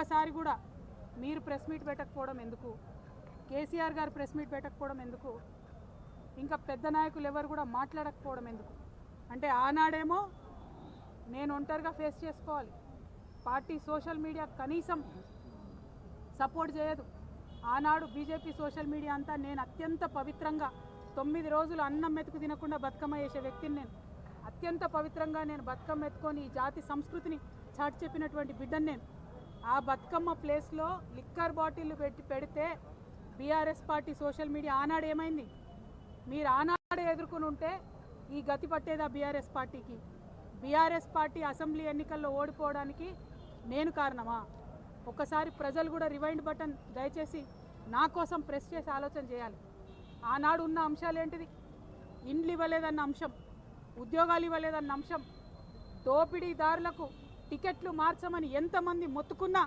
ఒక్కసారి కూడా మీరు ప్రెస్ మీట్ పెట్టకపోవడం ఎందుకు, కేసీఆర్ గారు ప్రెస్ మీట్ పెట్టకపోవడం ఎందుకు, ఇంకా పెద్ద నాయకులు ఎవరు కూడా మాట్లాడకపోవడం ఎందుకు? అంటే ఆనాడేమో నేను ఒంటరిగా ఫేస్ చేసుకోవాలి, పార్టీ సోషల్ మీడియా కనీసం సపోర్ట్ చేయదు. ఆనాడు బీజేపీ సోషల్ మీడియా అంతా నేను అత్యంత పవిత్రంగా 9 రోజులు అన్నం మెతుకు తినకుండా బతుకమ్మ చేసే వ్యక్తిని నేను. అత్యంత పవిత్రంగా నేను బతుకమ్మ ఎత్తుకొని ఈ జాతి సంస్కృతిని చాటి చెప్పినటువంటి బిడ్డను నేను. ఆ బతుకమ్మ ప్లేస్లో లిక్కర్ బాటిల్ పెడితే బీఆర్ఎస్ పార్టీ సోషల్ మీడియా ఆనాడు ఏమైంది? మీరు ఆనాడే ఎదుర్కొని ఉంటే ఈ గతి పట్టేదా బీఆర్ఎస్ పార్టీకి? బీఆర్ఎస్ పార్టీ అసెంబ్లీ ఎన్నికల్లో ఓడిపోవడానికి నేను కారణమా? ఒక్కసారి ప్రజలు కూడా రివైండ్ బటన్ దయచేసి నా కోసం ప్రెస్ చేసి ఆలోచన చేయాలి. ఆనాడు ఉన్న అంశాలు ఏంటిది? ఇండ్లు ఇవ్వలేదన్న అంశం, ఉద్యోగాలు ఇవ్వలేదన్న అంశం, దోపిడీదారులకు టికెట్లు మార్చమని ఎంతమంది మొత్తుకున్నా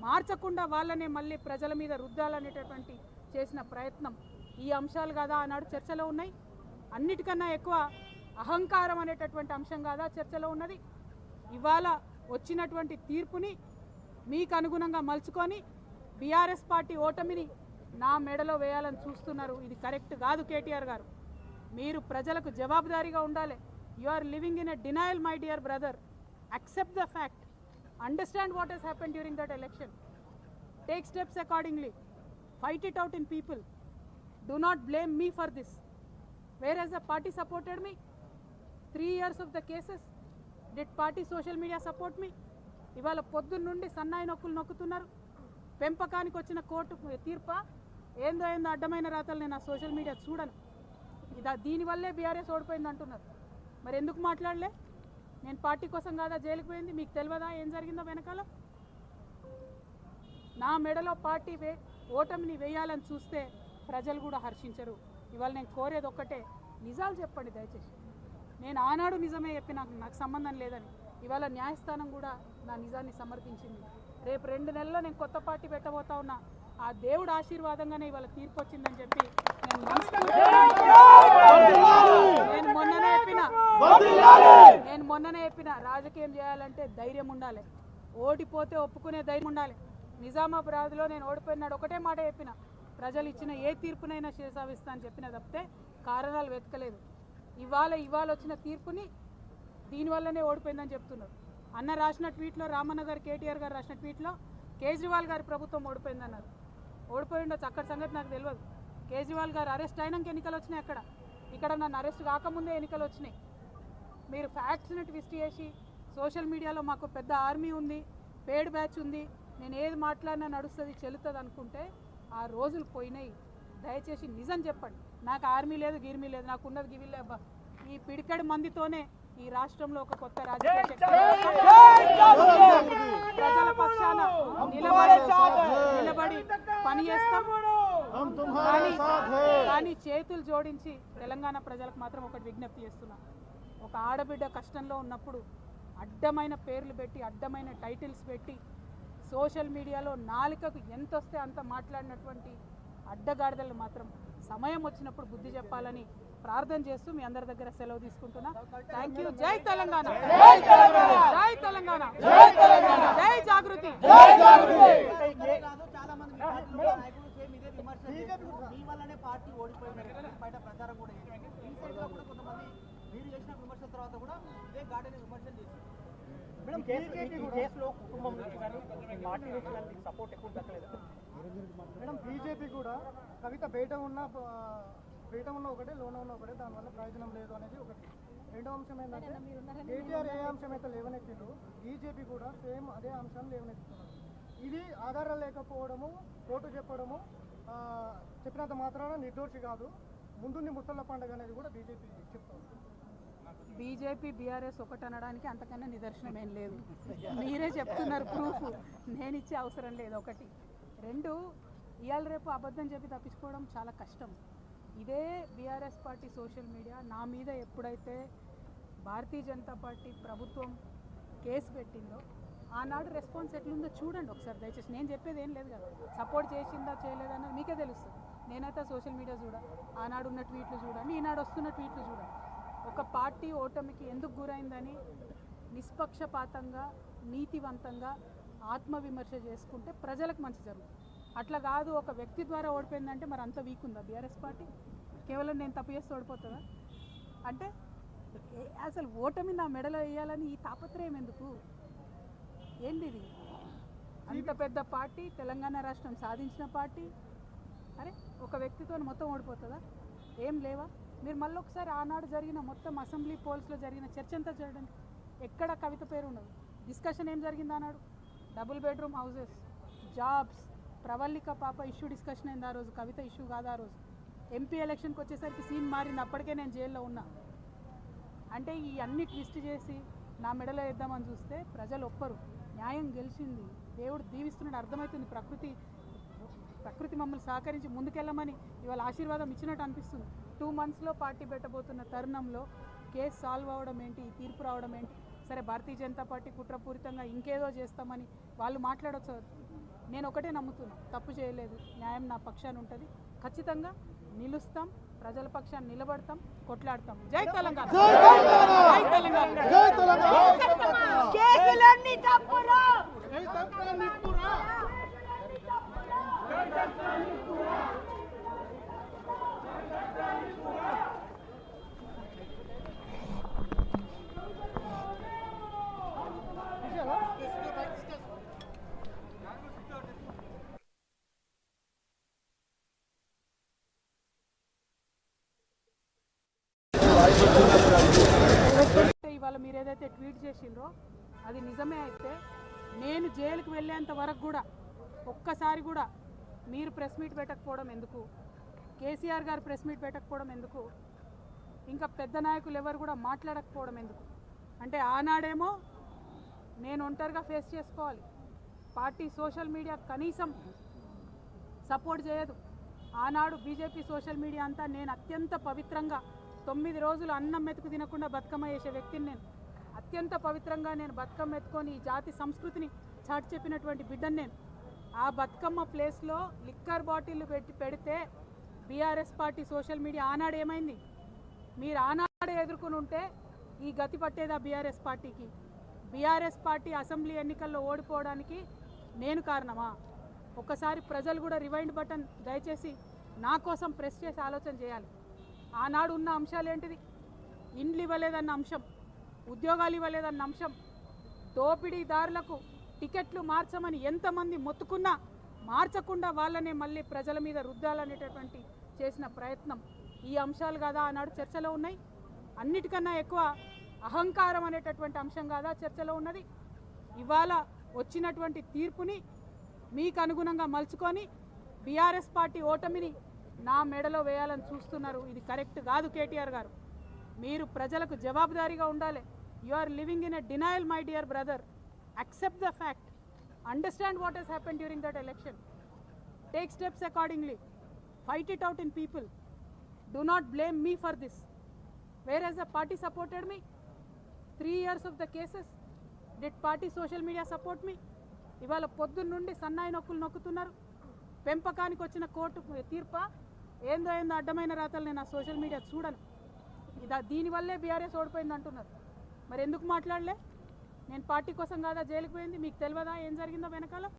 మార్చకుండా వాళ్ళనే మళ్ళీ ప్రజల మీద రుద్దాలనేటటువంటి చేసిన ప్రయత్నం, ఈ అంశాలు కాదా ఆనాడు చర్చలో ఉన్నాయి? అన్నిటికన్నా ఎక్కువ అహంకారం అనేటటువంటి అంశం కాదా చర్చలో ఉన్నది? ఇవాళ వచ్చినటువంటి తీర్పుని మీకు అనుగుణంగా మలుచుకొని బీఆర్ఎస్ పార్టీ ఓటమిని నా మెడలో వేయాలని చూస్తున్నారు. ఇది కరెక్ట్ కాదు కేటీఆర్ గారు. మీరు ప్రజలకు జవాబుదారీగా ఉండాలి. You are living in a denial my dear brother. accept the fact, understand what has happened during that election, take steps accordingly, fight it out in people, do not blame me for this. Whereas the party supported me 3 years of the cases, did party social media support me? ఇవాళ పొద్దున్న నుండి సన్నాయి నొక్కులు నొక్కుతున్నారు. పెంపకానికి వచ్చిన court తీర్ప ఏందో అడ్డమైన రాతలు నేను ఆ సోషల్ మీడియా చూడను. దీనివల్లే బీఆర్ఎస్ ఓడిపోయింది అంటున్నారు. మరి ఎందుకు మాట్లాడలే? నేను పార్టీ కోసం కాదా జైలుకు పోయింది? మీకు తెలియదా ఏం జరిగిందో వెనకాల? నా మెడలో పార్టీ ఓటమిని వేయాలని చూస్తే ప్రజలు కూడా హర్షించరు. ఇవాళ నేను కోరేది ఒక్కటే, నిజాలు చెప్పండి దయచేసి. నేను ఆనాడు నిజమే చెప్పి నాకు సంబంధం లేదని ఇవాళ న్యాయస్థానం కూడా నా నిజాన్ని సమర్థించింది. రేపు 2 నెలల్లో నేను కొత్త పార్టీ పెట్టబోతా ఉన్నా. ఆ దేవుడు ఆశీర్వాదంగానే ఇవాళ తీర్పు వచ్చిందని చెప్పి నేను మొన్ననే చెప్పిన రాజకీయం చేయాలంటే ధైర్యం ఉండాలి, ఓడిపోతే ఒప్పుకునే ధైర్యం ఉండాలి. నిజామాబాద్లో నేను ఓడిపోయినాడు ఒకటే మాట చెప్పిన, ప్రజలు ఇచ్చిన ఏ తీర్పునైనా శిరసావిస్తా అని చెప్పిన తప్పితే కారణాలు వెతకలేదు. ఇవాళ వచ్చిన తీర్పుని దీనివల్లనే ఓడిపోయిందని చెప్తున్నారు. అన్న రాసిన ట్వీట్లో, రామన్న గారు కేటీఆర్ గారు రాసిన ట్వీట్లో కేజ్రీవాల్ గారి ప్రభుత్వం ఓడిపోయిందన్నారు. ఓడిపోయి ఉండొచ్చు, అక్కడ సంగతి నాకు తెలియదు. కేజ్రీవాల్ గారు అరెస్ట్ అయినాక ఎన్నికలు వచ్చినాయి. ఇక్కడ నన్ను అరెస్ట్ కాకముందే ఎన్నికలు వచ్చినాయి. మీరు ఫ్యాక్ట్స్ని ట్విస్ట్ చేసి సోషల్ మీడియాలో మాకు పెద్ద ఆర్మీ ఉంది, పేడ్ బ్యాచ్ ఉంది, నేను ఏది మాట్లాడినా నడుస్తుంది చెల్లుతుంది అనుకుంటే ఆ రోజులు పోయినాయి. దయచేసి నిజం చెప్పండి. నాకు ఆర్మీ లేదు, గిర్మీ లేదు, నాకు ఉన్నది గివిలే అబ్బా. ఈ పిడికడి మందితోనే ఈ రాష్ట్రంలో ఒక కొత్త రాజకీయ ప్రజల పక్షాన నిలబడి పని చేస్తాం. కానీ చేతులు జోడించి తెలంగాణ ప్రజలకు మాత్రం ఒకటి విజ్ఞప్తి చేస్తున్నా. ఒక ఆడబిడ్డ కష్టంలో ఉన్నప్పుడు అడ్డమైన పేర్లు పెట్టి, అడ్డమైన టైటిల్స్ పెట్టి, సోషల్ మీడియాలో నాలుకకు ఎంత వస్తే అంత మాట్లాడినటువంటి అడ్డగాడిదలు మాత్రం సమయం వచ్చినప్పుడు బుద్ధి చెప్పాలని ప్రార్థన చేస్తూ మీ అందరి దగ్గర సెలవు తీసుకుంటున్నా. Thank you. జై తెలంగాణ, జై తెలంగాణ, జై జాగృతి. మేడం బీజేపీ కూడా కవిత బయట ఉన్న ఒకటే, లోన ఉన్న ఒకటే, దానివల్ల ప్రయోజనం లేదు అనేది ఒకటి. రెండో అంశం ఏంటంటే కేటీఆర్ ఏ అంశం అయితే లేవనెత్తిందో బీజేపీ కూడా సేమ్ అదే అంశాన్ని లేవనెత్తుతున్నారు. ఇది ఆధారాలు లేకపోవడము, కోర్టు చెప్పడము, చెప్పినంత మాత్రాన నిర్దోషి కాదు, ముందుంది ముసళ్ళ పండుగ అనేది కూడా బీజేపీ చెప్తారు. బీజేపీ బీఆర్ఎస్ ఒకటి అనడానికి అంతకన్నా నిదర్శనం ఏం లేదు. మీరే చెప్తున్నారు ప్రూఫ్, నేను ఇచ్చే అవసరం లేదు. ఒకటి. 2, ఇవాళ రేపు అబద్ధం చెప్పి తప్పించుకోవడం చాలా కష్టం. ఇదే బీఆర్ఎస్ పార్టీ సోషల్ మీడియా నా మీద ఎప్పుడైతే భారతీయ జనతా పార్టీ ప్రభుత్వం కేసు పెట్టిందో ఆనాడు రెస్పాన్స్ ఎట్లుందో చూడండి ఒకసారి దయచేసి. నేను చెప్పేది ఏం లేదు కదా, సపోర్ట్ చేసిందా చేయలేదన్నది మీకే తెలుస్తుంది. నేనైతే సోషల్ మీడియా ఆనాడు ఉన్న ట్వీట్లు చూడండి, ఈనాడు వస్తున్న ట్వీట్లు చూడండి. ఒక పార్టీ ఓటమికి ఎందుకు గురైందని నిష్పక్షపాతంగా, నీతివంతంగా ఆత్మవిమర్శ చేసుకుంటే ప్రజలకు మంచి జరుగుతుంది. అట్లా కాదు ఒక వ్యక్తి ద్వారా ఓడిపోయిందంటే మరి అంత వీక్ ఉందా బీఆర్ఎస్ పార్టీ? కేవలం నేను తప్పు చేస్తే ఓడిపోతుందా? అంటే అసలు ఓటమి నా మెడలో వేయాలని ఈ తాపత్రయం ఎందుకు? ఏంది ఇది? అంత పెద్ద పార్టీ, తెలంగాణ రాష్ట్రం సాధించిన పార్టీ, అరే ఒక వ్యక్తితో మొత్తం ఓడిపోతుందా? ఏం లేవా? మీరు మళ్ళీ ఒకసారి ఆనాడు జరిగిన మొత్తం అసెంబ్లీ పోల్స్లో జరిగిన చర్చ అంతా చూడండి. ఎక్కడ కవిత పేరు ఉండదు. డిస్కషన్ ఏం జరిగింది ఆనాడు? Double bedroom houses, jobs, Pravallika పాప ఇష్యూ డిస్కషన్ అయింది ఆ రోజు. కవిత ఇష్యూ కాదు ఆ రోజు. ఎంపీ ఎలక్షన్కి వచ్చేసరికి సీన్ మారింది. అప్పటికే నేను జైల్లో ఉన్నా. అంటే ఈ అన్ని ట్విస్ట్ చేసి నా మెడలో వేద్దామని చూస్తే ప్రజలు ఒప్పరు. న్యాయం గెలిచింది, దేవుడు దీవిస్తున్నాడు, అర్థమవుతుంది. ప్రకృతి మమ్మల్ని సహకరించి ముందుకెళ్ళమని ఇవాళ ఆశీర్వాదం ఇచ్చినట్టు అనిపిస్తుంది. 2 monthsలో పార్టీ పెట్టబోతున్న తరుణంలో కేసు సాల్వ్ అవ్వడం ఏంటి, ఈ తీర్పు రావడం ఏంటి? సరే భారతీయ జనతా పార్టీ కుట్రపూరితంగా ఇంకేదో చేస్తామని వాళ్ళు మాట్లాడవచ్చు. నేను ఒకటే నమ్ముతున్నా, తప్పు చేయలేదు, న్యాయం నా పక్షాన ఉంటుంది, ఖచ్చితంగా నిలుస్తాం, ప్రజల పక్షాన్ని నిలబడతాం, కొట్లాడతాం. జై తెలంగాణ! జై తెలంగాణ! జై తెలంగాణ! కేసులన్నీ తప్పురా! ఇవాళ మీరు ఏదైతే ట్వీట్ చేసిండ్రో అది నిజమే అయితే నేను జైలుకి వెళ్ళేంత వరకు కూడా ఒక్కసారి కూడా మీరు ప్రెస్ మీట్ పెట్టకపోవడం ఎందుకు, కేసీఆర్ గారు ప్రెస్ మీట్ పెట్టకపోవడం ఎందుకు, ఇంకా పెద్ద నాయకులు ఎవరు కూడా మాట్లాడకపోవడం ఎందుకు? అంటే ఆనాడేమో నేను ఒంటరిగా ఫేస్ చేసుకోవాలి, పార్టీ సోషల్ మీడియా కనీసం సపోర్ట్ చేయదు. ఆనాడు బీజేపీ సోషల్ మీడియా అంతా నేను అత్యంత పవిత్రంగా 9 రోజులు అన్నం మెతుకు తినకుండా బతుకమ్మ చేసే వ్యక్తిని నేను. అత్యంత పవిత్రంగా నేను బతుకమ్మ ఎత్తుకొని ఈ జాతి సంస్కృతిని చాటి చెప్పినటువంటి బిడ్డను నేను. ఆ బతుకమ్మ ప్లేస్లో లిక్కర్ బాటిల్ పెడితే బీఆర్ఎస్ పార్టీ సోషల్ మీడియా ఆనాడు ఏమైంది? మీరు ఆనాడే ఎదుర్కొని ఉంటే ఈ గతి పట్టేదా బీఆర్ఎస్ పార్టీకి? బీఆర్ఎస్ పార్టీ అసెంబ్లీ ఎన్నికల్లో ఓడిపోవడానికి నేను కారణమా? ఒకసారి ప్రజలు కూడా రివైండ్ బటన్ దయచేసి నా కోసం ప్రెస్ చేసి ఆలోచన చేయాలి. ఆనాడు ఉన్న అంశాలు ఏంటిది? ఇండ్లు ఇవ్వలేదన్న అంశం, ఉద్యోగాలు ఇవ్వలేదన్న అంశం, దోపిడీదారులకు టికెట్లు మార్చమని ఎంతమంది మొత్తుకున్నా మార్చకుండా వాళ్ళనే మళ్ళీ ప్రజల మీద రుద్దాలనేటటువంటి చేసిన ప్రయత్నం, ఈ అంశాలు కదా ఆనాడు చర్చలో ఉన్నాయి. అన్నిటికన్నా ఎక్కువ అహంకారం అనేటటువంటి అంశం కాదా చర్చలో ఉన్నది? ఇవాళ వచ్చినటువంటి తీర్పుని మీకు అనుగుణంగా మలుచుకొని బీఆర్ఎస్ పార్టీ ఓటమిని నా మెడలో వేయాలని చూస్తున్నారు. ఇది కరెక్ట్ కాదు. కేటీఆర్ గారు, మీరు ప్రజలకు జవాబుదారీగా ఉండాలి. You are living in a denial my dear brother. accept the fact, understand what has happened during that election, take steps accordingly, fight it out in people, do not blame me for this. Whereas the party supported me 3 years of the cases, did party social media support me? ఇవాళ పొద్దున్న నుండి సన్నాయి నొక్కులు నొక్కుతున్నారు. పెంపకానికి వచ్చిన court తీర్ప ఏందో అడ్డమైన రాతలు నేను ఆ సోషల్ మీడియా చూడను. దీనివల్లే బీఆర్ఎస్ ఓడిపోయింది అంటున్నారు. మరి ఎందుకు మాట్లాడలే? నేను పార్టీ కోసం కాదా జైలుకి పోయింది? మీకు తెలియదా ఏం జరిగిందో వెనకాల?